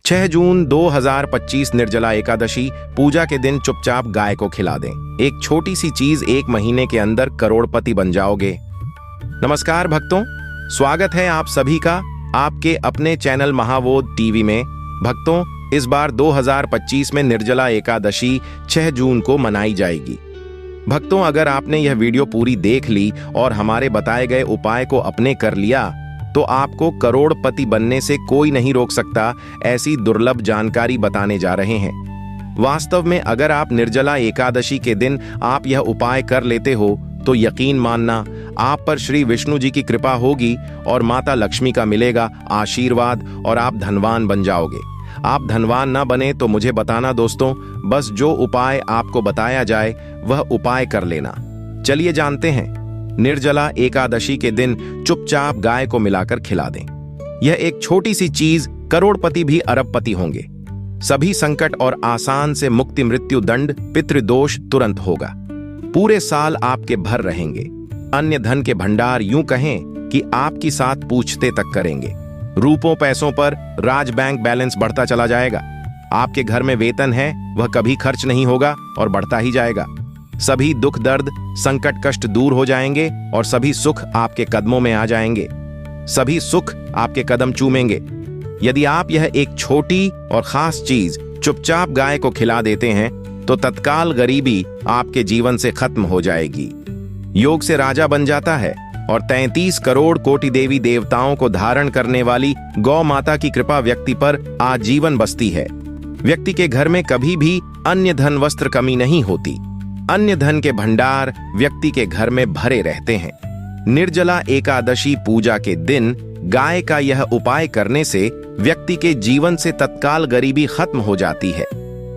6 जून 2025 निर्जला एकादशी। पूजा के दिन चुपचाप गाय को खिला दें। एक छोटी सी चीज 1 महीने के अंदर करोड़पति बन जाओगे। नमस्कार भक्तों, स्वागत है आप सभी का आपके अपने चैनल महावोद टीवी में। भक्तों, इस बार 2025 में निर्जला एकादशी 6 जून को मनाई जाएगी। भक्तों, अगर आपने यह वीडियो पूरी देख ली और हमारे बताए गए उपाय को अपने कर लिया तो आपको करोड़पति बनने से कोई नहीं रोक सकता। ऐसी दुर्लभ जानकारी बताने जा रहे हैं। वास्तव में अगर आप निर्जला एकादशी के दिन आप यह उपाय कर लेते हो तो यकीन मानना आप पर श्री विष्णु जी की कृपा होगी और माता लक्ष्मी का मिलेगा आशीर्वाद और आप धनवान बन जाओगे। आप धनवान ना बने तो मुझे बताना दोस्तों, बस जो उपाय आपको बताया जाए वह उपाय कर लेना। चलिए जानते हैं। निर्जला एकादशी के दिन चुपचाप गाय को मिलाकर खिला दें। यह एक छोटी सी चीज करोड़पति भी अरबपति होंगे। सभी संकट और आसान से मुक्ति, मृत्यु दंड, पितृदोष तुरंत होगा। पूरे साल आपके भर रहेंगे। अन्य धन के भंडार यूं कहें कि आपकी साथ पूछते तक करेंगे। रूपों पैसों पर राज बैंक बैलेंस बढ़ता चला जाएगा। आपके घर में वेतन है वह कभी खर्च नहीं होगा और बढ़ता ही जाएगा। सभी दुख दर्द संकट कष्ट दूर हो जाएंगे और सभी सुख आपके कदमों में आ जाएंगे। सभी सुख आपके कदम चूमेंगे। यदि आप यह एक छोटी और खास चीज चुपचाप गाय को खिला देते हैं तो तत्काल गरीबी आपके जीवन से खत्म हो जाएगी। योग से राजा बन जाता है और 33 करोड़ कोटि देवी देवताओं को धारण करने वाली गौ माता की कृपा व्यक्ति पर आजीवन बसती है। व्यक्ति के घर में कभी भी अन्य धन वस्त्र कमी नहीं होती। अन्य धन के भंडार व्यक्ति के घर में भरे रहते हैं। निर्जला एकादशी पूजा के दिन गाय का यह उपाय करने से व्यक्ति के जीवन से तत्काल गरीबी खत्म हो जाती है।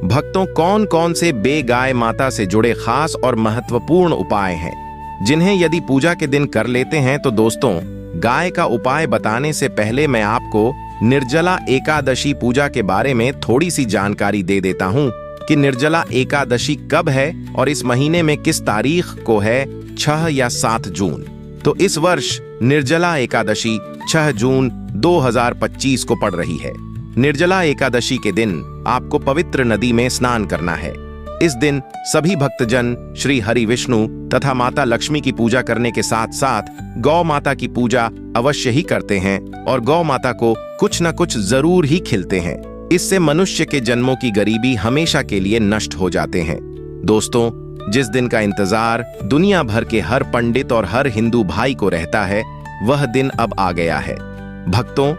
भक्तों, कौन कौन से गाय माता से जुड़े खास और महत्वपूर्ण उपाय हैं जिन्हें यदि पूजा के दिन कर लेते हैं तो दोस्तों, गाय का उपाय बताने से पहले मैं आपको निर्जला एकादशी पूजा के बारे में थोड़ी सी जानकारी दे देता हूं कि निर्जला एकादशी कब है और इस महीने में किस तारीख को है, 6 या 7 जून। तो इस वर्ष निर्जला एकादशी 6 जून 2025 को पड़ रही है। निर्जला एकादशी के दिन आपको पवित्र नदी में स्नान करना है। इस दिन सभी भक्तजन श्री हरि विष्णु तथा माता लक्ष्मी की पूजा करने के साथ साथ गौ माता की पूजा अवश्य ही करते हैं और गौ माता को कुछ न कुछ जरूर ही खिलते हैं। इससे मनुष्य के जन्मों की गरीबी हमेशा के लिए नष्ट हो जाते हैं। दोस्तों, जिस दिन का इंतजार दुनिया भर के हर पंडित और हर हिंदू भाई को रहता है वह दिन अब आ गया है। भक्तों,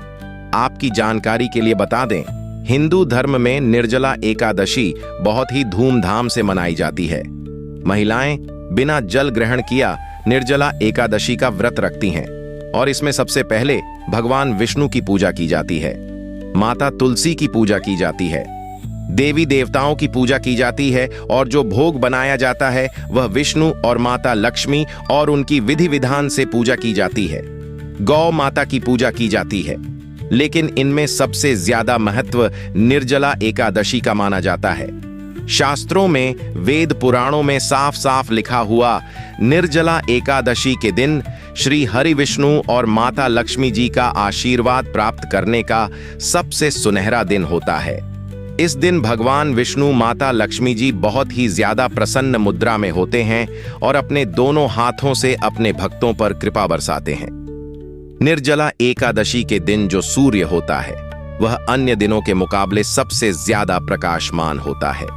आपकी जानकारी के लिए बता दें, हिंदू धर्म में निर्जला एकादशी बहुत ही धूमधाम से मनाई जाती है। महिलाएं बिना जल ग्रहण किया निर्जला एकादशी का व्रत रखती हैं और इसमें सबसे पहले भगवान विष्णु की पूजा की जाती है, माता तुलसी की पूजा की जाती है, देवी देवताओं की पूजा की जाती है और जो भोग बनाया जाता है वह विष्णु और माता लक्ष्मी और उनकी विधि विधान से पूजा की जाती है। गौ माता की पूजा की जाती है। लेकिन इनमें सबसे ज्यादा महत्व निर्जला एकादशी का माना जाता है। शास्त्रों में, वेद पुराणों में साफ साफ लिखा हुआ निर्जला एकादशी के दिन श्री हरि विष्णु और माता लक्ष्मी जी का आशीर्वाद प्राप्त करने का सबसे सुनहरा दिन होता है। इस दिन भगवान विष्णु माता लक्ष्मी जी बहुत ही ज्यादा प्रसन्न मुद्रा में होते हैं और अपने दोनों हाथों से अपने भक्तों पर कृपा बरसाते हैं। निर्जला एकादशी के दिन जो सूर्य होता है वह अन्य दिनों के मुकाबले सबसे ज्यादा प्रकाशमान होता है।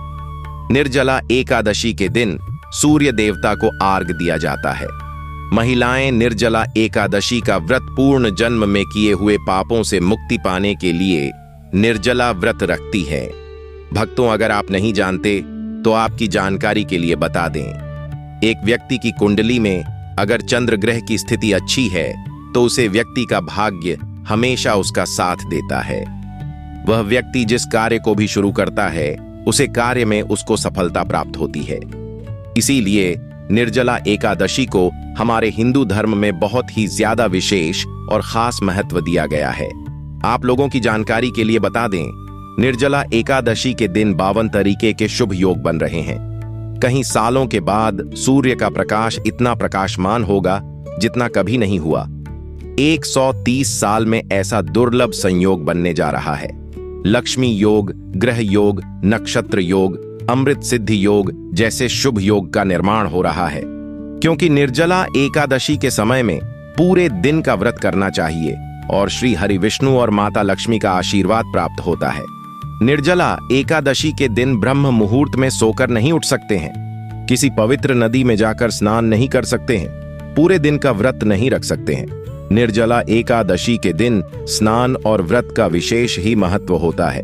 निर्जला एकादशी के दिन सूर्य देवता को आर्घ्य दिया जाता है। महिलाएं निर्जला एकादशी का व्रत पूर्ण जन्म में किए हुए पापों से मुक्ति पाने के लिए निर्जला व्रत रखती है। भक्तों, अगर आप नहीं जानते तो आपकी जानकारी के लिए बता दें, एक व्यक्ति की कुंडली में अगर चंद्र ग्रह की स्थिति अच्छी है तो उसे व्यक्ति का भाग्य हमेशा उसका साथ देता है। वह व्यक्ति जिस कार्य को भी शुरू करता है उसे कार्य में उसको सफलता प्राप्त होती है। इसीलिए निर्जला एकादशी को हमारे हिंदू धर्म में बहुत ही ज्यादा विशेष और खास महत्व दिया गया है। आप लोगों की जानकारी के लिए बता दें, निर्जला एकादशी के दिन 52 तरीके के शुभ योग बन रहे हैं। कहीं सालों के बाद सूर्य का प्रकाश इतना प्रकाशमान होगा जितना कभी नहीं हुआ। 130 साल में ऐसा दुर्लभ संयोग बनने जा रहा है। लक्ष्मी योग, ग्रह योग, नक्षत्र योग, अमृत सिद्धि योग जैसे शुभ योग का निर्माण हो रहा है। क्योंकि निर्जला एकादशी के समय में पूरे दिन का व्रत करना चाहिए और श्री हरि विष्णु और माता लक्ष्मी का आशीर्वाद प्राप्त होता है। निर्जला एकादशी के दिन ब्रह्म मुहूर्त में सोकर नहीं उठ सकते हैं, किसी पवित्र नदी में जाकर स्नान नहीं कर सकते हैं, पूरे दिन का व्रत नहीं रख सकते हैं। निर्जला एकादशी के दिन स्नान और व्रत का विशेष ही महत्व होता है।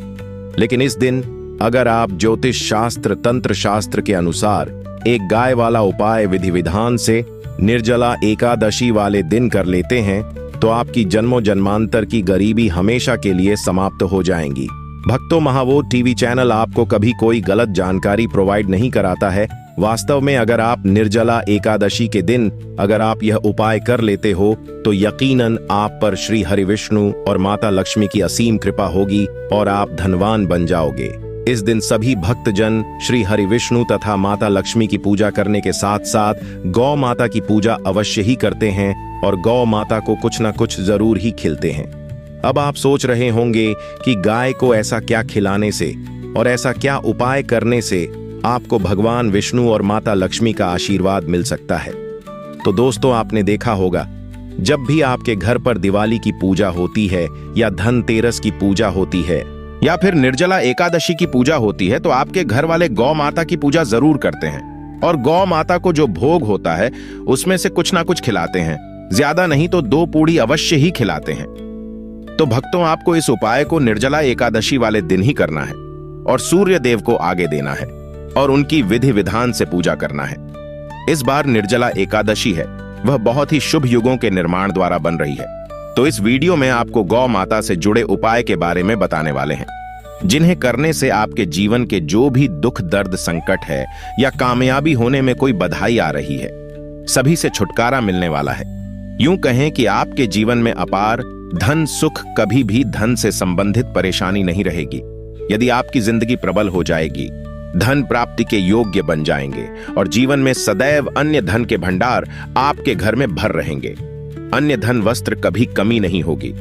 लेकिन इस दिन अगर आप ज्योतिष शास्त्र, तंत्र शास्त्र के अनुसार एक गाय वाला उपाय विधि विधान से निर्जला एकादशी वाले दिन कर लेते हैं तो आपकी जन्मों जन्मांतर की गरीबी हमेशा के लिए समाप्त हो जाएंगी। भक्तों, महावोध टीवी चैनल आपको कभी कोई गलत जानकारी प्रोवाइड नहीं कराता है। वास्तव में अगर आप निर्जला एकादशी के दिन अगर आप यह उपाय कर लेते हो तो यकीनन आप पर श्री हरि विष्णु और माता लक्ष्मी की असीम कृपा होगी और आप धनवान बन जाओगे। इस दिन सभी भक्तजन श्री हरि विष्णु तथा माता लक्ष्मी की पूजा करने के साथ साथ गौ माता की पूजा अवश्य ही करते हैं और गौ माता को कुछ न कुछ जरूर ही खिलाते हैं। अब आप सोच रहे होंगे कि गाय को ऐसा क्या खिलाने से और ऐसा क्या उपाय करने से आपको भगवान विष्णु और माता लक्ष्मी का आशीर्वाद मिल सकता है। तो दोस्तों, आपने देखा होगा जब भी आपके घर पर दिवाली की पूजा होती है या धनतेरस की पूजा होती है या फिर निर्जला एकादशी की पूजा होती है तो आपके घर वाले गौ माता की पूजा जरूर करते हैं और गौ माता को जो भोग होता है उसमें से कुछ ना कुछ खिलाते हैं, ज्यादा नहीं तो 2 पूड़ी अवश्य ही खिलाते हैं। तो भक्तों, आपको इस उपाय को निर्जला एकादशी वाले दिन ही करना है और सूर्य देव को आगे देना है और उनकी विधि विधान से पूजा करना है। इस बार निर्जला एकादशी है, वह बहुत ही शुभ युगों के निर्माण द्वारा बन रही है। तो इस वीडियो में आपको गौ माता से जुड़े उपाय के बारे में बताने वाले हैं, जिन्हें करने से आपके जीवन के जो भी दुख, दर्द, संकट है या कामयाबी होने में कोई बधाई आ रही है, सभी से छुटकारा मिलने वाला है। यूं कहें कि आपके जीवन में अपार धन सुख, कभी भी धन से संबंधित परेशानी नहीं रहेगी। यदि आपकी जिंदगी प्रबल हो जाएगी, धन प्राप्ति के योग्य बन जाएंगे और जीवन में सदैव अन्य धन के भंडार आपके घर में भर रहेंगे। अन्य धन वस्त्र कभी कमी नहीं होगी।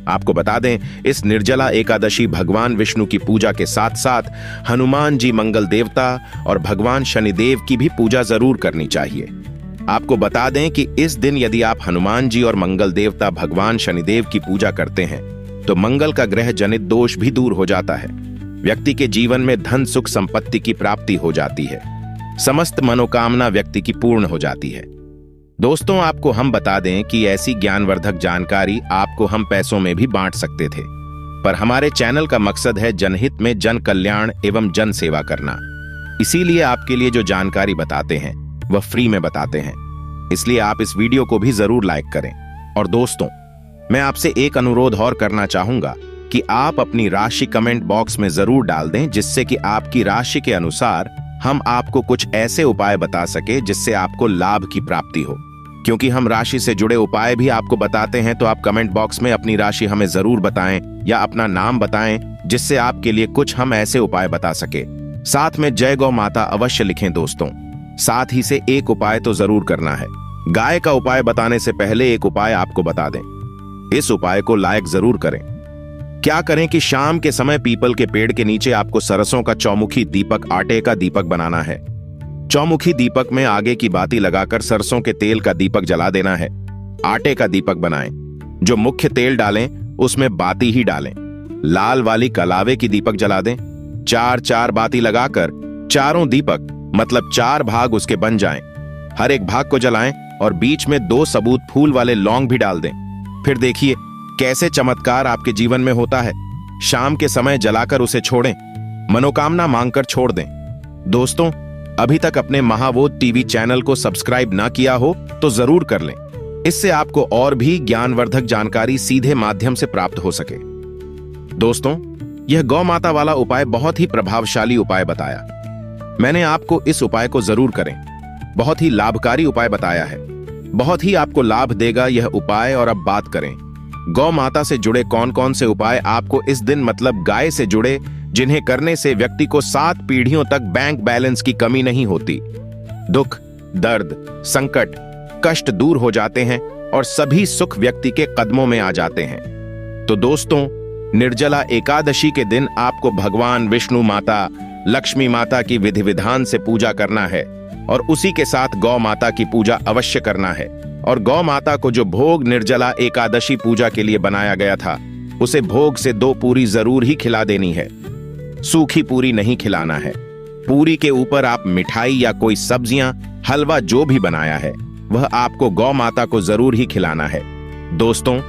आपको बता दें, इस निर्जला एकादशी भगवान विष्णु की पूजा के साथ साथ हनुमान जी, मंगल देवता और भगवान शनिदेव की भी पूजा जरूर करनी चाहिए। आपको बता दें कि इस दिन यदि आप हनुमान जी और मंगल देवता भगवान शनिदेव की पूजा करते हैं तो मंगल का ग्रह जनित दोष भी दूर हो जाता है। व्यक्ति के जीवन में धन सुख संपत्ति की प्राप्ति हो जाती है, समस्त मनोकामना व्यक्ति की पूर्ण हो जाती है। दोस्तों, आपको हम बता दें कि ऐसी ज्ञानवर्धक जानकारी आपको हम पैसों में भी बांट सकते थे, पर हमारे चैनल का मकसद है जनहित में जन कल्याण एवं जन सेवा करना। इसीलिए आपके लिए जो जानकारी बताते हैं वह फ्री में बताते हैं, इसलिए आप इस वीडियो को भी जरूर लाइक करें। और दोस्तों, मैं आपसे एक अनुरोध और करना चाहूंगा कि आप अपनी राशि कमेंट बॉक्स में जरूर डाल दें, जिससे कि आपकी राशि के अनुसार हम आपको कुछ ऐसे उपाय बता सके जिससे आपको लाभ की प्राप्ति हो। क्योंकि हम राशि से जुड़े उपाय भी आपको बताते हैं, तो आप कमेंट बॉक्स में अपनी राशि हमें जरूर बताएं या अपना नाम बताएं, जिससे आपके लिए कुछ हम ऐसे उपाय बता सके। साथ में जय गौ माता अवश्य लिखें दोस्तों। साथ ही से एक उपाय तो जरूर करना है। गाय का उपाय बताने से पहले एक उपाय आपको बता दें। इस उपाय को लायक जरूर करें। क्या करें कि शाम के समय पीपल के पेड़ के नीचे आपको सरसों का चौमुखी दीपक, आटे का दीपक बनाना है। चौमुखी दीपक में आगे की बाती लगाकर सरसों के तेल का दीपक जला देना है। आटे का दीपक बनाएं। जो मुख्य तेल डालें उसमें बाती ही डालें। लाल वाली कलावे की दीपक जला दें। 4-4 बाती लगाकर चारों दीपक मतलब 4 भाग उसके बन जाएं। हर एक भाग को जलाएं और बीच में 2 सबूत फूल वाले लौंग भी डाल दें। फिर देखिए कैसे चमत्कार आपके जीवन में होता है। शाम के समय जलाकर उसे छोड़ें, मनोकामना मांगकर छोड़ दें। दोस्तों, अभी तक अपने महावोध टीवी चैनल को सब्सक्राइब ना किया हो तो जरूर कर लें, इससे आपको और भी ज्ञानवर्धक जानकारी सीधे माध्यम से प्राप्त हो सके। दोस्तों, यह गौ माता वाला उपाय बहुत ही प्रभावशाली उपाय बताया। मैंने आपको इस उपाय को जरूर करें, बहुत ही लाभकारी उपाय बताया है, बहुत ही आपको लाभ देगा यह उपाय। और अब बात करें गौ माता से जुड़े कौन कौन से उपाय आपको इस दिन मतलब गाय से जुड़े, जिन्हें करने से व्यक्ति को 7 पीढ़ियों तक बैंक बैलेंस की कमी नहीं होती, दुख, दर्द, संकट, कष्ट दूर हो जाते हैं और सभी सुख व्यक्ति के कदमों में आ जाते हैं। तो दोस्तों, निर्जला एकादशी के दिन आपको भगवान विष्णु माता, लक्ष्मी माता की विधि विधान से पूजा करना है और उसी के साथ गौ माता की पूजा अवश्य करना है। और गौ माता को जो भोग निर्जला एकादशी पूजा के लिए बनाया गया था, उसे भोग से 2 पूरी जरूर ही खिला देनी है। सूखी पूरी नहीं खिलाना है। पूरी के ऊपर आप मिठाई या कोई सब्जियां, हलवा जो भी बनाया है वह आपको गौ माता को जरूर ही खिलाना है। दोस्तों,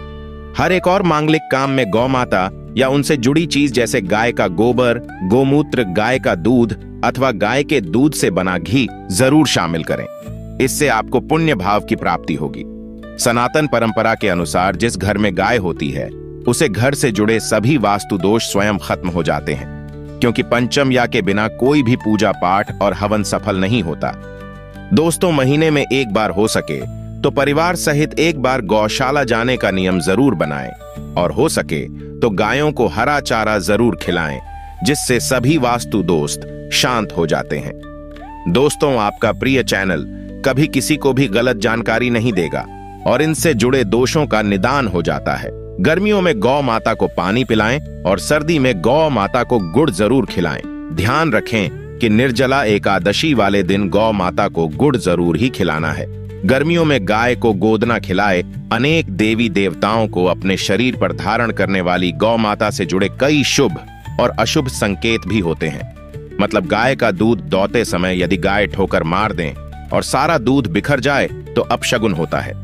हर एक और मांगलिक काम में गौ माता या उनसे जुड़ी चीज जैसे गाय का गोबर, गोमूत्र, गाय का दूध अथवा गाय के दूध से बना घी जरूर शामिल करें। इससे आपको पुण्य भाव की प्राप्ति होगी। सनातन परंपरा के अनुसार जिस घर में गाय होती है उसे घर से जुड़े सभी वास्तु दोष स्वयं खत्म हो जाते हैं, क्योंकि पंचम या के बिना कोई भी पूजा पाठ और हवन सफल नहीं होता। दोस्तों, महीने में एक बार हो सके तो परिवार सहित एक बार गौशाला जाने का नियम जरूर बनाएं और हो सके तो गायों को हरा चारा जरूर खिलाएं, जिससे सभी वास्तु दोस्त शांत हो जाते हैं। दोस्तों, आपका प्रिय चैनल कभी किसी को भी गलत जानकारी नहीं देगा और इनसे जुड़े दोषों का निदान हो जाता है। गर्मियों में गौ माता को पानी पिलाएं और सर्दी में गौ माता को गुड़ जरूर खिलाएं। ध्यान रखें कि निर्जला एकादशी वाले दिन गौ माता को गुड़ जरूर ही खिलाना है। गर्मियों में गाय को गोदना खिलाए। अनेक देवी देवताओं को अपने शरीर पर धारण करने वाली गौ माता से जुड़े कई शुभ और अशुभ संकेत भी होते हैं। मतलब गाय का दूध दौते समय यदि गाय ठोकर मार दें और सारा दूध बिखर जाए तो अपशगुन होता है।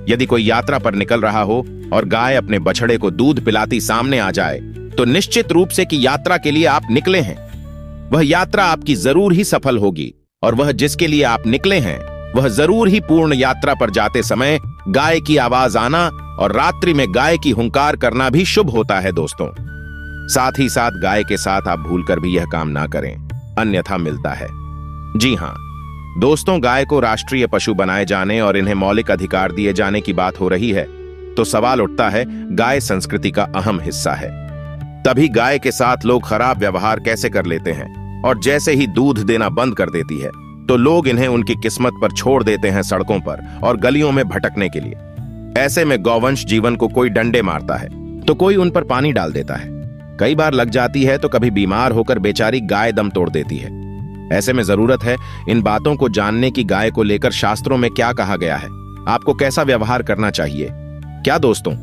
यदि कोई यात्रा पर निकल रहा हो और गाय अपने बछड़े को दूध पिलाती सामने आ जाए तो निश्चित रूप से कि यात्रा के लिए आप निकले हैं, वह यात्रा आपकी जरूर ही सफल होगी और वह जिसके लिए आप निकले हैं वह जरूर ही पूर्ण यात्रा पर जाते समय गाय की आवाज आना और रात्रि में गाय की हुंकार करना भी शुभ होता है। दोस्तों, साथ ही साथ गाय के साथ आप भूलकर भी यह काम ना करें, अन्यथा मिलता है। जी हां दोस्तों, गाय को राष्ट्रीय पशु बनाए जाने और इन्हें मौलिक अधिकार दिए जाने की बात हो रही है तो सवाल उठता है, गाय संस्कृति का अहम हिस्सा है, तभी गाय के साथ लोग खराब व्यवहार कैसे कर लेते हैं और जैसे ही दूध देना बंद कर देती है तो लोग इन्हें उनकी किस्मत पर छोड़ देते हैं सड़कों पर और गलियों में भटकने के लिए। ऐसे में गौवंश जीवन को कोई डंडे मारता है तो कोई उन पर पानी डाल देता है। कई बार लग जाती है तो कभी बीमार होकर बेचारी गाय दम तोड़ देती है। ऐसे में जरूरत है इन बातों को जानने की गाय को लेकर शास्त्रों में क्या कहा गया है, आपको कैसा व्यवहार करना चाहिए। क्या दोस्तों,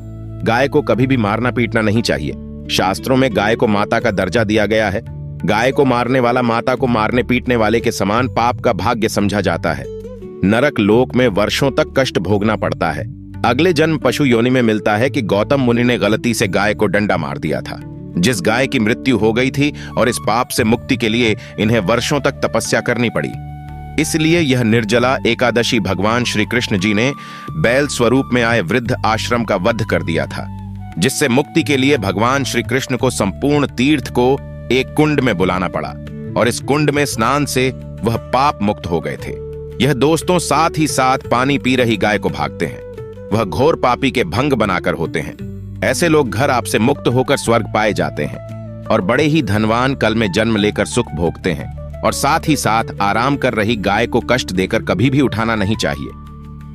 गाय को कभी भी मारना पीटना नहीं चाहिए। शास्त्रों में गाय को माता का दर्जा दिया गया है। गाय को मारने वाला माता को मारने पीटने वाले के समान पाप का भाग्य समझा जाता है। नरक लोक में वर्षों तक कष्ट भोगना पड़ता है। अगले जन्म पशु योनि में मिलता है कि गौतम मुनि ने गलती से गाय को डंडा मार दिया था, जिस गाय की मृत्यु हो गई थी, और इस पाप से मुक्ति के लिए इन्हें वर्षों तक तपस्या करनी पड़ी। इसलिए यह निर्जला एकादशी भगवान श्री कृष्ण जी ने बैल स्वरूप में आए वृद्ध आश्रम का वध कर दिया था, जिससे मुक्ति के लिए भगवान श्री कृष्ण को संपूर्ण तीर्थ को एक कुंड में बुलाना पड़ा और इस कुंड में स्नान से वह पाप मुक्त हो गए थे। यह दोस्तों साथ ही साथ पानी पी रही गाय को भागते हैं। वह घोर पापी के भंग बनाकर होते हैं। ऐसे लोग घर आपसे मुक्त होकर स्वर्ग पाए जाते हैं और बड़े ही धनवान कल में जन्म लेकर सुख भोगते हैं। और साथ ही साथ आराम कर रही गाय को कष्ट देकर कभी भी उठाना नहीं चाहिए।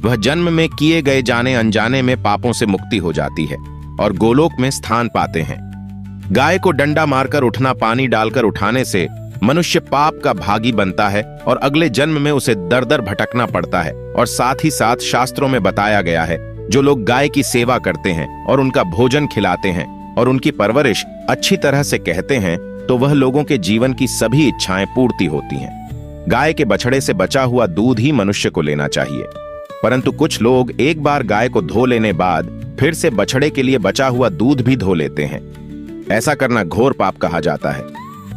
वह जन्म में किए गए जाने अनजाने में पापों से मुक्ति हो जाती है और गोलोक में स्थान पाते हैं। गाय को डंडा मारकर उठना, पानी डालकर उठाने से मनुष्य पाप का भागी बनता है और अगले जन्म में उसे दर दर भटकना पड़ता है। और साथ ही साथ शास्त्रों में बताया गया है, जो लोग गाय की सेवा करते हैं और उनका भोजन खिलाते हैं और उनकी परवरिश अच्छी तरह से कहते हैं तो वह लोगों के जीवन की सभी इच्छाएं पूर्ति होती हैं। गाय के बछड़े से बचा हुआ दूध ही मनुष्य को लेना चाहिए, परंतु कुछ लोग एक बार गाय को धो लेने बाद फिर से बछड़े के लिए बचा हुआ दूध भी धो लेते हैं। ऐसा करना घोर पाप कहा जाता है।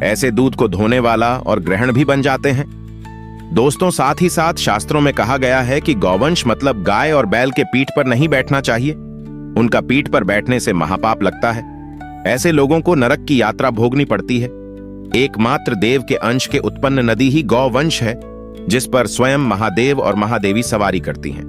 ऐसे दूध को धोने वाला और ग्रहण भी बन जाते हैं। दोस्तों, साथ ही साथ शास्त्रों में कहा गया है कि गौवंश मतलब गाय और बैल के पीठ पर नहीं बैठना चाहिए। उनका पीठ पर बैठने से महापाप लगता है। ऐसे लोगों को नरक की यात्रा भोगनी पड़ती है। एकमात्र देव के अंश के उत्पन्न नदी ही गौवंश है, जिस पर स्वयं महादेव और महादेवी सवारी करती हैं,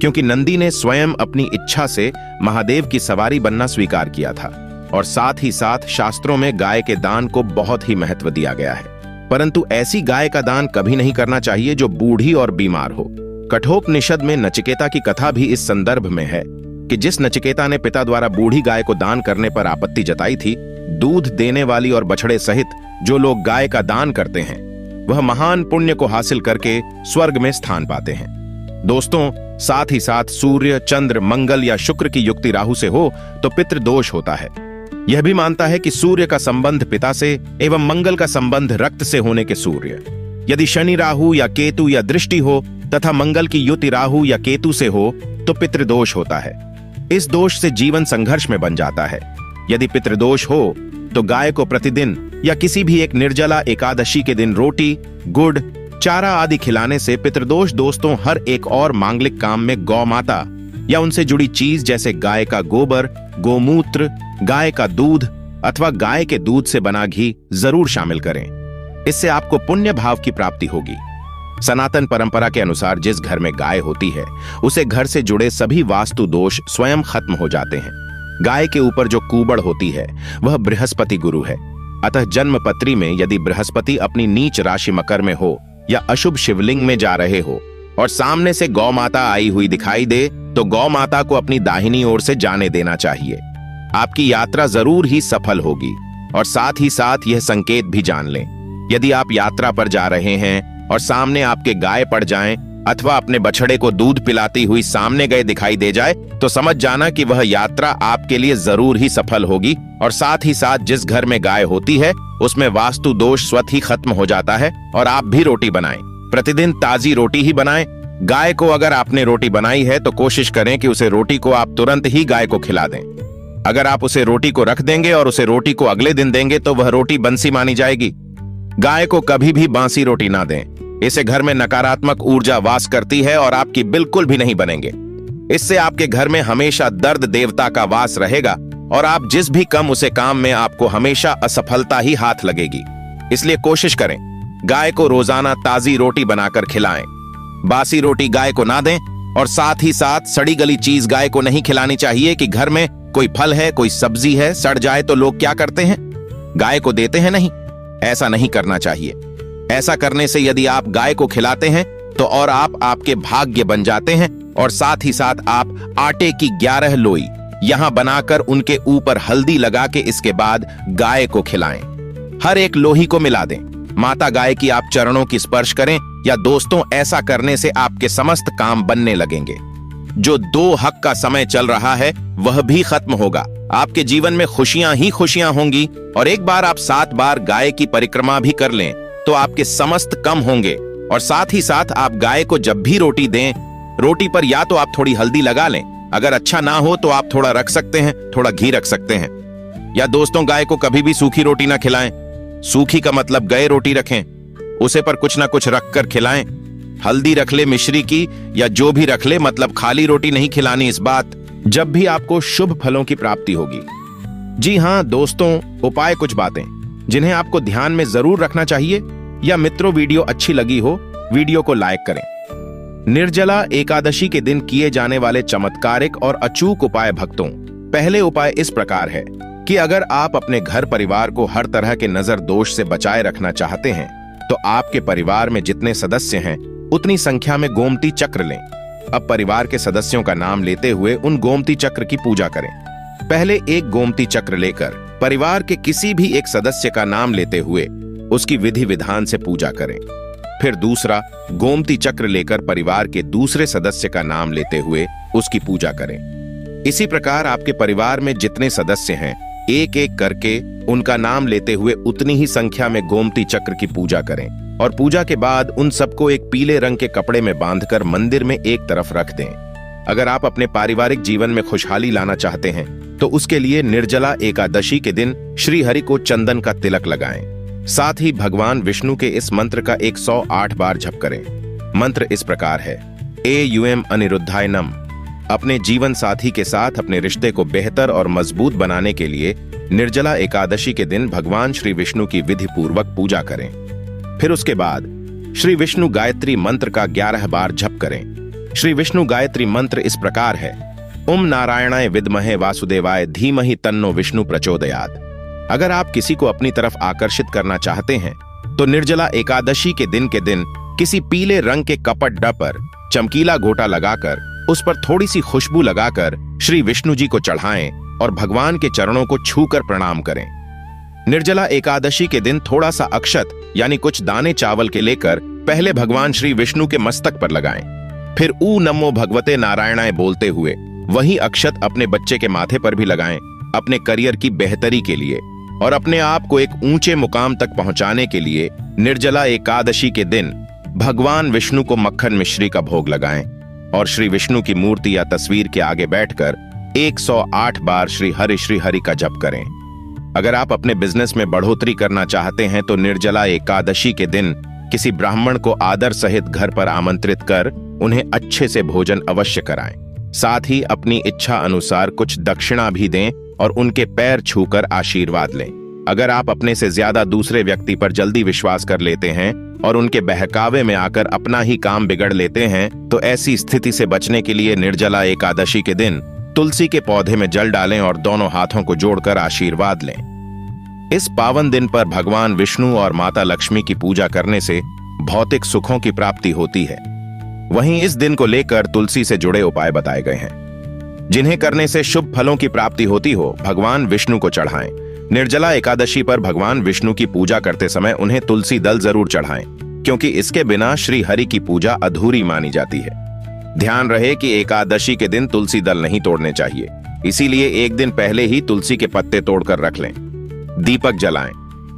क्योंकि नंदी ने स्वयं अपनी इच्छा से महादेव की सवारी बनना स्वीकार किया था। और साथ ही साथ शास्त्रों में गाय के दान को बहुत ही महत्व दिया गया है, परंतु ऐसी गाय का दान कभी नहीं करना चाहिए जो बूढ़ी और बीमार हो। कठोपनिषद में नचिकेता की कथा भी इस संदर्भ में है। कि जिस नचिकेता ने पिता द्वारा बूढ़ी गाय को दान करने पर आपत्ति जताई थी, दूध देने वाली और बछड़े सहित जो लोग गाय का दान करते हैं वह महान पुण्य को हासिल करके स्वर्ग में स्थान पाते हैं। दोस्तों, साथ ही साथ सूर्य, चंद्र, मंगल या शुक्र की युक्ति राहु से हो तो पितृदोष होता है। यह भी मानता है कि सूर्य का संबंध पिता से एवं मंगल का संबंध रक्त से होने के सूर्य। यदि शनि, राहु या केतु या दृष्टि हो तथा मंगल की युति राहु या केतु से हो तो पितृदोष होता है। इस दोष से जीवन संघर्ष में बन जाता है। यदि पितृदोष हो तो गाय को प्रतिदिन या किसी भी एक निर्जला एकादशी के दिन रोटी, गुड़, चारा आदि खिलाने से पितृदोष दोस्तों हर एक और मांगलिक काम में गौ माता या उनसे जुड़ी चीज जैसे गाय का गोबर, गोमूत्र, गाय का दूध अथवा गाय के दूध से बना घी जरूर शामिल करें। इससे आपको पुण्य भाव की प्राप्ति होगी। सनातन परंपरा के अनुसार जिस घर में गाय होती है उसे घर से जुड़े सभी वास्तु दोष स्वयं खत्म हो जाते हैं। गाय के ऊपर जो कूबड़ होती है वह बृहस्पति गुरु है। अतः जन्म पत्री में यदि बृहस्पति अपनी नीच राशि मकर में हो या अशुभ शिवलिंग में जा रहे हो और सामने से गौ माता आई हुई दिखाई दे तो गौ माता को अपनी दाहिनी ओर से जाने देना चाहिए। आपकी यात्रा जरूर ही सफल होगी। और साथ ही साथ यह संकेत भी जान लें, यदि आप यात्रा पर जा रहे हैं और सामने आपके गाय पड़ जाएं अथवा अपने बछड़े को दूध पिलाती हुई सामने गए दिखाई दे जाए तो समझ जाना कि वह यात्रा आपके लिए जरूर ही सफल होगी। और साथ ही साथ जिस घर में गाय होती है उसमें वास्तु दोष स्वतः ही खत्म हो जाता है। और आप भी रोटी बनाएं, प्रतिदिन ताजी रोटी ही बनाएं। गाय को अगर आपने रोटी बनाई है तो कोशिश करें कि उसे रोटी को आप तुरंत ही गाय को खिला दें। अगर आप उसे रोटी को रख देंगे और उसे रोटी को अगले दिन देंगे तो वह रोटी बंसी मानी जाएगी। गाय को कभी भी बासी रोटी ना दें, इससे घर में नकारात्मक ऊर्जा वास करती है और आपकी बिल्कुल भी नहीं बनेंगे। इससे आपके घर में हमेशा दर्द देवता का वास रहेगा और आप जिस भी काम में आपको हमेशा असफलता ही हाथ लगेगी। इसलिए कोशिश करें गाय को रोजाना ताजी रोटी बनाकर खिलाएं। बासी रोटी गाय को ना दें और साथ ही साथ सड़ी गली चीज गाय को नहीं खिलानी चाहिए कि घर में कोई फल है, कोई सब्जी है, सड़ जाए तो लोग क्या करते हैं, गाय को देते हैं नहीं। ऐसा नहीं करना चाहिए। ऐसा करने से यदि आप गाय को खिलाते हैं तो और आप आपके भाग्य बन जाते हैं। और साथ ही साथ आप आटे की 11 लोई यहां बनाकर उनके ऊपर हल्दी लगा के इसके बाद गाय को खिलाएं। हर एक लोही को मिला दें। माता गाय की आप चरणों की स्पर्श करें या दोस्तों ऐसा करने से आपके समस्त काम बनने लगेंगे। जो 2 हक का समय चल रहा है वह भी खत्म होगा। आपके जीवन में खुशियां ही खुशियां होंगी। और एक बार आप 7 बार गाय की परिक्रमा भी कर लें तो आपके समस्त कम होंगे। और साथ ही साथ आप गाय को जब भी रोटी दें, रोटी पर या तो आप थोड़ी हल्दी लगा लें, अगर अच्छा ना हो तो आप थोड़ा रख सकते हैं, थोड़ा घी रख सकते हैं। या दोस्तों गाय को कभी भी सूखी रोटी ना खिलाएं। सूखी का मतलब गए रोटी रखें, उसे पर कुछ ना कुछ रखकर खिलाएं। हल्दी रख ले मिश्री की या जो भी रख ले, मतलब खाली रोटी नहीं खिलानी। इस बात जब भी आपको शुभ फलों की प्राप्ति होगी। जी हां दोस्तों, उपाय कुछ बातें जिन्हें आपको ध्यान में जरूर रखना चाहिए। या मित्रों, वीडियो अच्छी लगी हो वीडियो को लाइक करें। निर्जला एकादशी के दिन किए जाने वाले चमत्कारिक और अचूक उपाय भक्तों, पहले उपाय इस प्रकार है कि अगर आप अपने घर परिवार को हर तरह के नजर दोष से बचाए रखना चाहते हैं तो आपके परिवार में जितने सदस्य हैं उतनी संख्या में गोमती चक्र लें। अब परिवार के सदस्यों का नाम लेते हुए उन गोमती चक्र की पूजा करें। पहले एक गोमती चक्र लेकर परिवार के किसी भी एक सदस्य का नाम लेते हुए उसकी विधि विधान से पूजा करें। फिर दूसरा गोमती चक्र लेकर परिवार के दूसरे सदस्य का नाम लेते हुए उसकी पूजा करें। इसी प्रकार आपके परिवार में जितने सदस्य हैं एक एक करके उनका नाम लेते हुए उतनी ही संख्या में गोमती चक्र की पूजा करें। और पूजा के बाद उन सबको एक पीले रंग के कपड़े में बांधकर मंदिर में एक तरफ रख दें। अगर आप अपने पारिवारिक जीवन में खुशहाली लाना चाहते हैं तो उसके लिए निर्जला एकादशी के दिन श्री हरि को चंदन का तिलक लगाएं। साथ ही भगवान विष्णु के इस मंत्र का 108 बार जप करें। मंत्र इस प्रकार है, एयुएम अनिरुद्धाय नम। अपने जीवन साथी के साथ अपने रिश्ते को बेहतर और मजबूत बनाने के लिए निर्जला एकादशी के दिन भगवान श्री विष्णु की विधि पूर्वक पूजा करें। फिर उसके बाद श्री विष्णु गायत्री मंत्र का 11 बार जप करें। श्री विष्णु गायत्री मंत्र इस प्रकार है, ओम नारायणाय विद्महे वासुदेवाय धीमहि तन्नो विष्णु प्रचोदयात्। अगर आप किसी को अपनी तरफ आकर्षित करना चाहते हैं तो निर्जला एकादशी के दिन किसी पीले रंग के कपड़ा पर चमकीला गोटा लगाकर उस पर थोड़ी सी खुशबू लगाकर श्री विष्णु जी को चढ़ाएं और भगवान के चरणों को छूकर प्रणाम करें। निर्जला एकादशी के दिन थोड़ा सा अक्षत यानी कुछ दाने चावल के लेकर पहले भगवान श्री विष्णु के मस्तक पर लगाएं। फिर ऊ नमो भगवते नारायणाय बोलते हुए वही अक्षत अपने बच्चे के माथे पर भी लगाएं, अपने करियर की बेहतरी के लिए और अपने आप को एक ऊंचे मुकाम तक पहुंचाने के लिए निर्जला एकादशी के दिन भगवान विष्णु को मक्खन मिश्री का भोग लगाएं और श्री विष्णु की मूर्ति या तस्वीर के आगे बैठकर 108 बार श्री हरि का जप करें। अगर आप अपने बिजनेस में बढ़ोतरी करना चाहते हैं तो निर्जला एकादशी के दिन किसी ब्राह्मण को आदर सहित घर पर आमंत्रित कर उन्हें अच्छे से भोजन अवश्य कराएं। साथ ही अपनी इच्छा अनुसार कुछ दक्षिणा भी दें और उनके पैर छूकर आशीर्वाद लें। अगर आप अपने से ज्यादा दूसरे व्यक्ति पर जल्दी विश्वास कर लेते हैं और उनके बहकावे में आकर अपना ही काम बिगड़ लेते हैं तो ऐसी स्थिति से बचने के लिए निर्जला एकादशी के दिन तुलसी के पौधे में जल डालें और दोनों हाथों को जोड़कर आशीर्वाद लें। इस पावन दिन पर भगवान विष्णु और माता लक्ष्मी की पूजा करने से भौतिक सुखों की प्राप्ति होती है। वहीं इस दिन को लेकर तुलसी से जुड़े उपाय बताए गए हैं जिन्हें करने से शुभ फलों की प्राप्ति होती हो, भगवान विष्णु को चढ़ाएं। निर्जला एकादशी पर भगवान विष्णु की पूजा करते समय उन्हें तुलसी दल जरूर चढ़ाएं, क्योंकि इसके बिना श्री हरि की पूजा अधूरी मानी जाती है। ध्यान रहे कि एकादशी के दिन तुलसी दल नहीं तोड़ने चाहिए, इसीलिए एक दिन पहले ही तुलसी के पत्ते तोड़कर रख लें। दीपक जलाएं।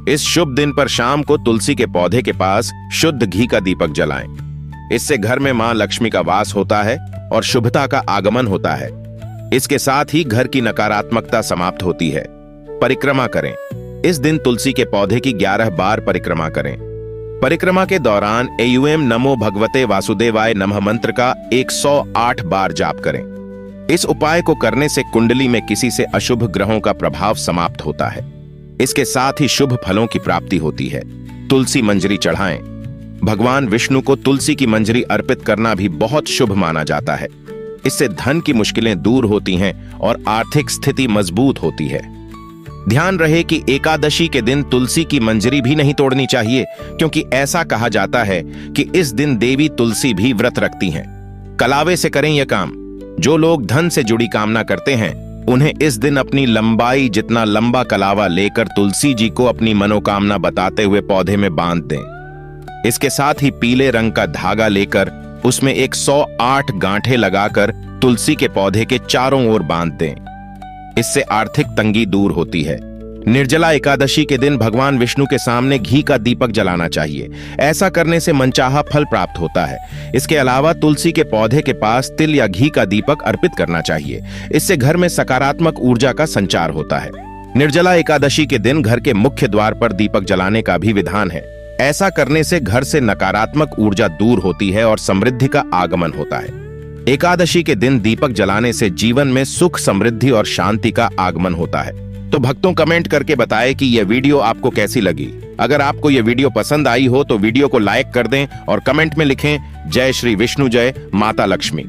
इस शुभ दिन पर शाम को तुलसी के पौधे के पास शुद्ध घी का दीपक जलाएं। इससे घर में मां लक्ष्मी का वास होता है और शुभता का आगमन होता है। इसके साथ ही घर की नकारात्मकता समाप्त होती है। परिक्रमा करें। इस दिन तुलसी के पौधे की 11 बार परिक्रमा करें। परिक्रमा के दौरान एयुएम नमो भगवते वासुदेवाय नमः मंत्र का 108 बार जाप करें। इस उपाय को करने से कुंडली में किसी से अशुभ ग्रहों का प्रभाव समाप्त होता है। इसके साथ ही शुभ फलों की प्राप्ति होती है। तुलसी मंजरी चढ़ाएं। भगवान विष्णु को तुलसी की मंजरी अर्पित करना भी बहुत शुभ माना जाता है। इससे धन की मुश्किलें दूर होती हैं और आर्थिक स्थिति मजबूत होती है। ध्यान रहे कि एकादशी के दिन तुलसी की मंजरी भी नहीं तोड़नी चाहिए, क्योंकि ऐसा कहा जाता है कि इस दिन देवी तुलसी भी व्रत रखती हैं। कलावे से करें यह काम। जो लोग धन से जुड़ी कामना करते हैं उन्हें इस दिन अपनी लंबाई जितना लंबा कलावा लेकर तुलसी जी को अपनी मनोकामना बताते हुए पौधे में बांध दें। इसके साथ ही पीले रंग का धागा लेकर उसमें 108 गांठें लगाकर तुलसी के पौधे के चारों ओर बांध दें। इससे आर्थिक तंगी दूर होती है। निर्जला एकादशी के दिन भगवान विष्णु के सामने घी का दीपक जलाना चाहिए। ऐसा करने से मनचाहा फल प्राप्त होता है। इसके अलावा तुलसी के पौधे के पास तिल या घी का दीपक अर्पित करना चाहिए। इससे घर में सकारात्मक ऊर्जा का संचार होता है। निर्जला एकादशी के दिन घर के मुख्य द्वार पर दीपक जलाने का भी विधान है। ऐसा करने से घर से नकारात्मक ऊर्जा दूर होती है और समृद्धि का आगमन होता है। एकादशी के दिन दीपक जलाने से जीवन में सुख, समृद्धि और शांति का आगमन होता है। तो भक्तों, कमेंट करके बताएं कि यह वीडियो आपको कैसी लगी। अगर आपको यह वीडियो पसंद आई हो तो वीडियो को लाइक कर दें और कमेंट में लिखें जय श्री विष्णु, जय माता लक्ष्मी।